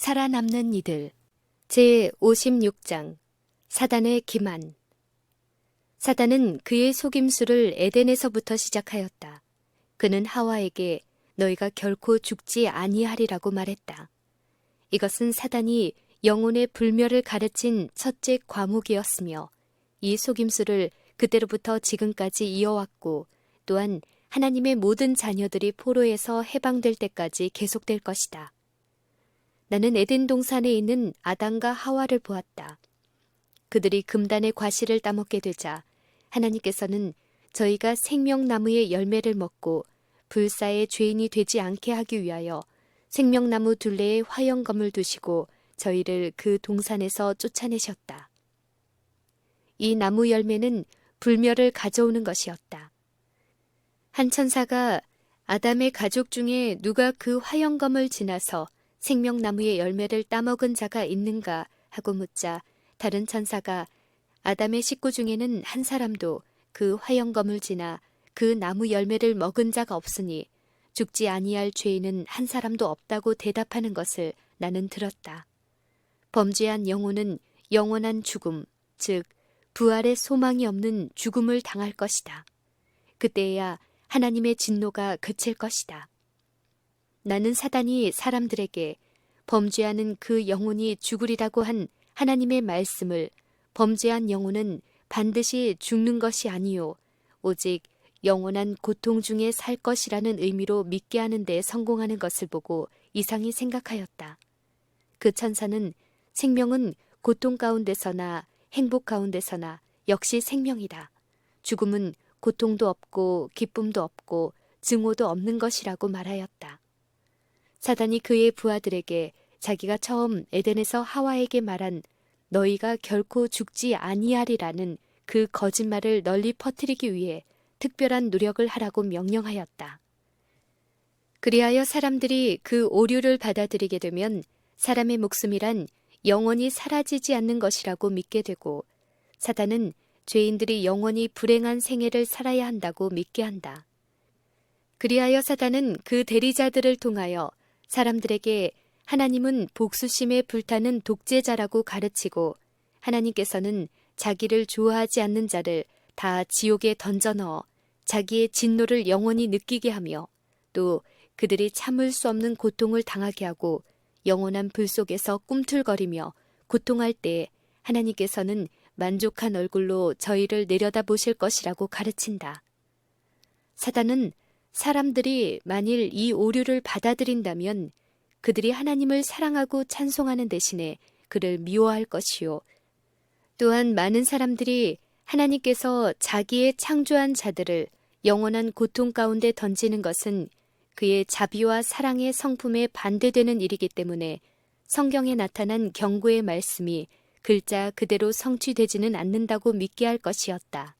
살아남는 이들 제56장 사단의 기만. 사단은 그의 속임수를 에덴에서부터 시작하였다. 그는 하와에게 너희가 결코 죽지 아니하리라고 말했다. 이것은 사단이 영혼의 불멸을 가르친 첫째 과목이었으며 이 속임수를 그때로부터 지금까지 이어왔고 또한 하나님의 모든 자녀들이 포로에서 해방될 때까지 계속될 것이다. 나는 에덴 동산에 있는 아담과 하와를 보았다. 그들이 금단의 과실을 따먹게 되자 하나님께서는 저희가 생명나무의 열매를 먹고 불사의 죄인이 되지 않게 하기 위하여 생명나무 둘레에 화영검을 두시고 저희를 그 동산에서 쫓아내셨다. 이 나무 열매는 불멸을 가져오는 것이었다. 한 천사가 아담의 가족 중에 누가 그 화영검을 지나서 생명나무의 열매를 따먹은 자가 있는가 하고 묻자 다른 천사가 아담의 식구 중에는 한 사람도 그 화영검을 지나 그 나무 열매를 먹은 자가 없으니 죽지 아니할 죄인은 한 사람도 없다고 대답하는 것을 나는 들었다. 범죄한 영혼은 영원한 죽음, 즉 부활의 소망이 없는 죽음을 당할 것이다. 그때야 하나님의 진노가 그칠 것이다. 나는 사단이 사람들에게 범죄하는 그 영혼이 죽으리라고 한 하나님의 말씀을 범죄한 영혼은 반드시 죽는 것이 아니요 오직 영원한 고통 중에 살 것이라는 의미로 믿게 하는 데 성공하는 것을 보고 이상히 생각하였다. 그 천사는 생명은 고통 가운데서나 행복 가운데서나 역시 생명이다. 죽음은 고통도 없고 기쁨도 없고 증오도 없는 것이라고 말하였다. 사단이 그의 부하들에게 자기가 처음 에덴에서 하와에게 말한 너희가 결코 죽지 아니하리라는 그 거짓말을 널리 퍼뜨리기 위해 특별한 노력을 하라고 명령하였다. 그리하여 사람들이 그 오류를 받아들이게 되면 사람의 목숨이란 영원히 사라지지 않는 것이라고 믿게 되고 사단은 죄인들이 영원히 불행한 생애를 살아야 한다고 믿게 한다. 그리하여 사단은 그 대리자들을 통하여 사람들에게 하나님은 복수심에 불타는 독재자라고 가르치고 하나님께서는 자기를 좋아하지 않는 자를 다 지옥에 던져넣어 자기의 진노를 영원히 느끼게 하며 또 그들이 참을 수 없는 고통을 당하게 하고 영원한 불 속에서 꿈틀거리며 고통할 때 하나님께서는 만족한 얼굴로 저희를 내려다보실 것이라고 가르친다. 사단은 사람들이 만일 이 오류를 받아들인다면 그들이 하나님을 사랑하고 찬송하는 대신에 그를 미워할 것이요. 또한 많은 사람들이 하나님께서 자기의 창조한 자들을 영원한 고통 가운데 던지는 것은 그의 자비와 사랑의 성품에 반대되는 일이기 때문에 성경에 나타난 경고의 말씀이 글자 그대로 성취되지는 않는다고 믿게 할 것이었다.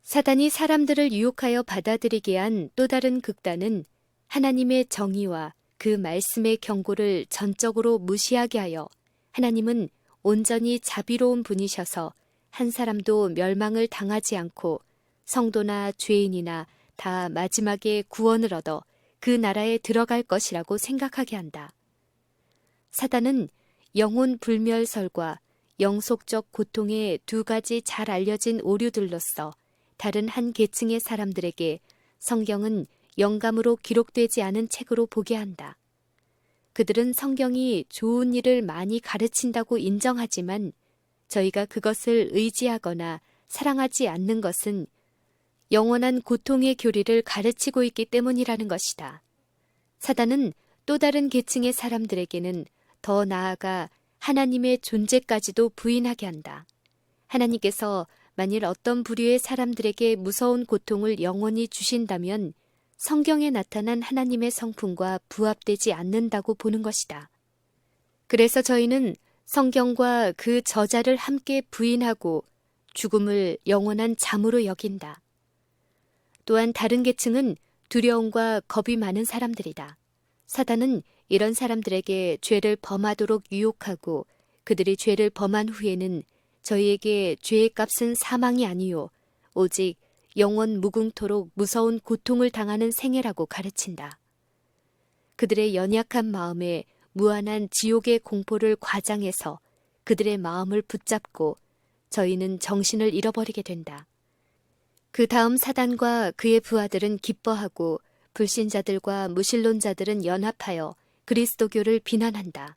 사단이 사람들을 유혹하여 받아들이게 한 또 다른 극단은 하나님의 정의와 그 말씀의 경고를 전적으로 무시하게 하여 하나님은 온전히 자비로운 분이셔서 한 사람도 멸망을 당하지 않고 성도나 죄인이나 다 마지막에 구원을 얻어 그 나라에 들어갈 것이라고 생각하게 한다. 사단은 영혼 불멸설과 영속적 고통의 두 가지 잘 알려진 오류들로서 다른 한 계층의 사람들에게 성경은 영감으로 기록되지 않은 책으로 보게 한다. 그들은 성경이 좋은 일을 많이 가르친다고 인정하지만 저희가 그것을 의지하거나 사랑하지 않는 것은 영원한 고통의 교리를 가르치고 있기 때문이라는 것이다. 사단은 또 다른 계층의 사람들에게는 더 나아가 하나님의 존재까지도 부인하게 한다. 하나님께서 만일 어떤 부류의 사람들에게 무서운 고통을 영원히 주신다면 성경에 나타난 하나님의 성품과 부합되지 않는다고 보는 것이다. 그래서 저희는 성경과 그 저자를 함께 부인하고 죽음을 영원한 잠으로 여긴다. 또한 다른 계층은 두려움과 겁이 많은 사람들이다. 사단은 이런 사람들에게 죄를 범하도록 유혹하고 그들이 죄를 범한 후에는 저희에게 죄의 값은 사망이 아니요 오직 영원 무궁토록 무서운 고통을 당하는 생애라고 가르친다. 그들의 연약한 마음에 무한한 지옥의 공포를 과장해서 그들의 마음을 붙잡고 저희는 정신을 잃어버리게 된다. 그 다음 사단과 그의 부하들은 기뻐하고 불신자들과 무신론자들은 연합하여 그리스도교를 비난한다.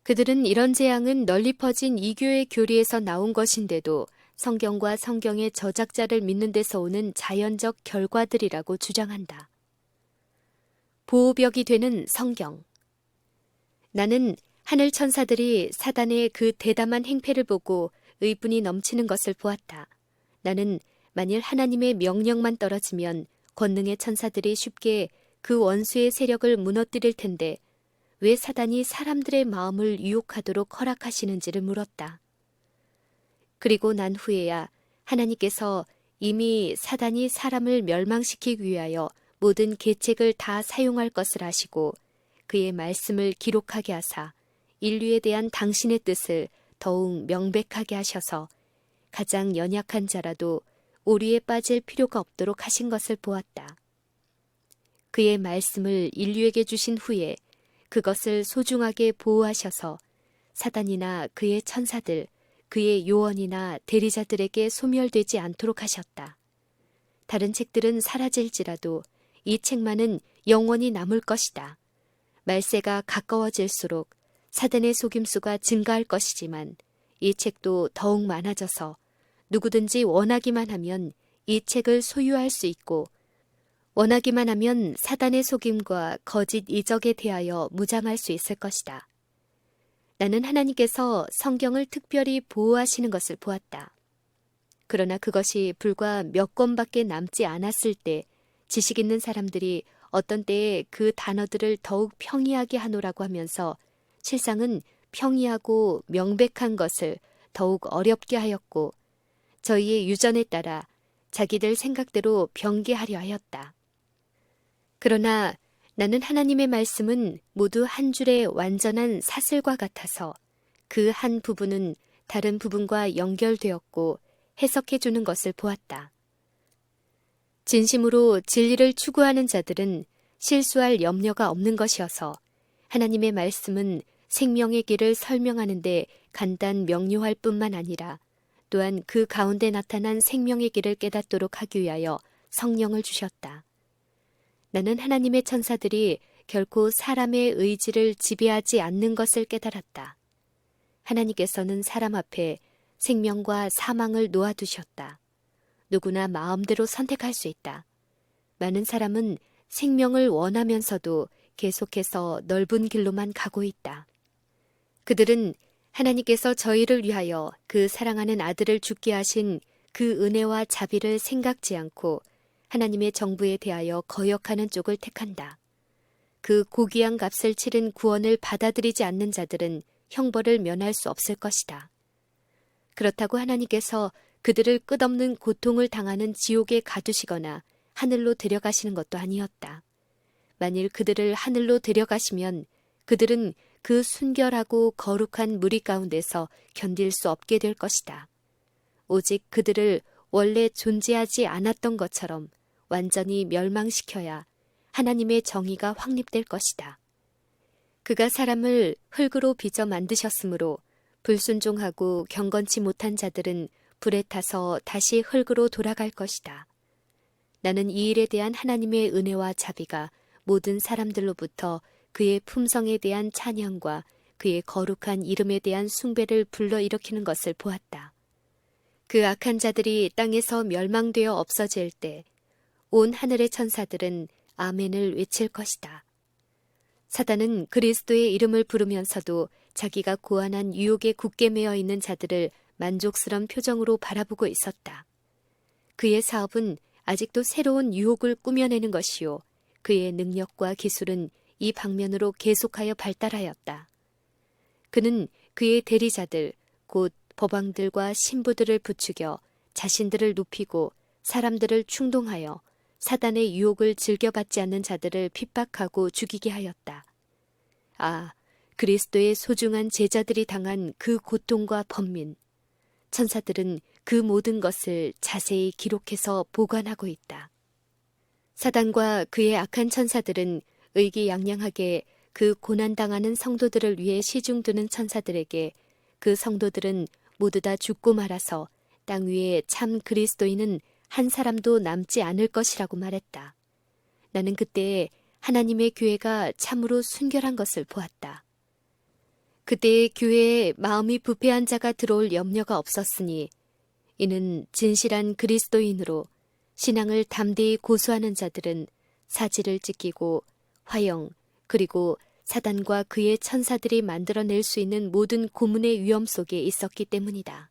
그들은 이런 재앙은 널리 퍼진 이교의 교리에서 나온 것인데도 성경과 성경의 저작자를 믿는 데서 오는 자연적 결과들이라고 주장한다. 보호벽이 되는 성경. 나는 하늘 천사들이 사단의 그 대담한 행패를 보고 의분이 넘치는 것을 보았다. 나는 만일 하나님의 명령만 떨어지면 권능의 천사들이 쉽게 그 원수의 세력을 무너뜨릴 텐데 왜 사단이 사람들의 마음을 유혹하도록 허락하시는지를 물었다. 그리고 난 후에야 하나님께서 이미 사단이 사람을 멸망시키기 위하여 모든 계책을 다 사용할 것을 아시고 그의 말씀을 기록하게 하사 인류에 대한 당신의 뜻을 더욱 명백하게 하셔서 가장 연약한 자라도 오류에 빠질 필요가 없도록 하신 것을 보았다. 그의 말씀을 인류에게 주신 후에 그것을 소중하게 보호하셔서 사단이나 그의 천사들, 그의 요원이나 대리자들에게 소멸되지 않도록 하셨다. 다른 책들은 사라질지라도 이 책만은 영원히 남을 것이다. 말세가 가까워질수록 사단의 속임수가 증가할 것이지만 이 책도 더욱 많아져서 누구든지 원하기만 하면 이 책을 소유할 수 있고 원하기만 하면 사단의 속임과 거짓 이적에 대하여 무장할 수 있을 것이다. 나는 하나님께서 성경을 특별히 보호하시는 것을 보았다. 그러나 그것이 불과 몇 권밖에 남지 않았을 때 지식 있는 사람들이 어떤 때에 그 단어들을 더욱 평이하게 하노라고 하면서 실상은 평이하고 명백한 것을 더욱 어렵게 하였고 저희의 유전에 따라 자기들 생각대로 변개하려 하였다. 그러나 나는 하나님의 말씀은 모두 한 줄의 완전한 사슬과 같아서 그 한 부분은 다른 부분과 연결되었고 해석해 주는 것을 보았다. 진심으로 진리를 추구하는 자들은 실수할 염려가 없는 것이어서 하나님의 말씀은 생명의 길을 설명하는데 간단 명료할 뿐만 아니라 또한 그 가운데 나타난 생명의 길을 깨닫도록 하기 위하여 성령을 주셨다. 나는 하나님의 천사들이 결코 사람의 의지를 지배하지 않는 것을 깨달았다. 하나님께서는 사람 앞에 생명과 사망을 놓아두셨다. 누구나 마음대로 선택할 수 있다. 많은 사람은 생명을 원하면서도 계속해서 넓은 길로만 가고 있다. 그들은 하나님께서 저희를 위하여 그 사랑하는 아들을 죽게 하신 그 은혜와 자비를 생각지 않고 하나님의 정부에 대하여 거역하는 쪽을 택한다. 그 고귀한 값을 치른 구원을 받아들이지 않는 자들은 형벌을 면할 수 없을 것이다. 그렇다고 하나님께서 그들을 끝없는 고통을 당하는 지옥에 가두시거나 하늘로 데려가시는 것도 아니었다. 만일 그들을 하늘로 데려가시면 그들은 그 순결하고 거룩한 무리 가운데서 견딜 수 없게 될 것이다. 오직 그들을 원래 존재하지 않았던 것처럼 완전히 멸망시켜야 하나님의 정의가 확립될 것이다. 그가 사람을 흙으로 빚어 만드셨으므로 불순종하고 경건치 못한 자들은 불에 타서 다시 흙으로 돌아갈 것이다. 나는 이 일에 대한 하나님의 은혜와 자비가 모든 사람들로부터 그의 품성에 대한 찬양과 그의 거룩한 이름에 대한 숭배를 불러일으키는 것을 보았다. 그 악한 자들이 땅에서 멸망되어 없어질 때 온 하늘의 천사들은 아멘을 외칠 것이다. 사단은 그리스도의 이름을 부르면서도 자기가 고안한 유혹에 굳게 매어 있는 자들을 만족스러운 표정으로 바라보고 있었다. 그의 사업은 아직도 새로운 유혹을 꾸며내는 것이요. 그의 능력과 기술은 이 방면으로 계속하여 발달하였다. 그는 그의 대리자들, 곧 법왕들과 신부들을 부추겨 자신들을 높이고 사람들을 충동하여 사단의 유혹을 즐겨받지 않는 자들을 핍박하고 죽이게 하였다. 아, 그리스도의 소중한 제자들이 당한 그 고통과 번민. 천사들은 그 모든 것을 자세히 기록해서 보관하고 있다. 사단과 그의 악한 천사들은 의기양양하게 그 고난당하는 성도들을 위해 시중드는 천사들에게 그 성도들은 모두 다 죽고 말아서 땅 위에 참 그리스도인은 한 사람도 남지 않을 것이라고 말했다. 나는 그때 하나님의 교회가 참으로 순결한 것을 보았다. 그때의 교회에 마음이 부패한 자가 들어올 염려가 없었으니 이는 진실한 그리스도인으로 신앙을 담대히 고수하는 자들은 사지를 지키고 화형 그리고 사단과 그의 천사들이 만들어낼 수 있는 모든 고문의 위험 속에 있었기 때문이다.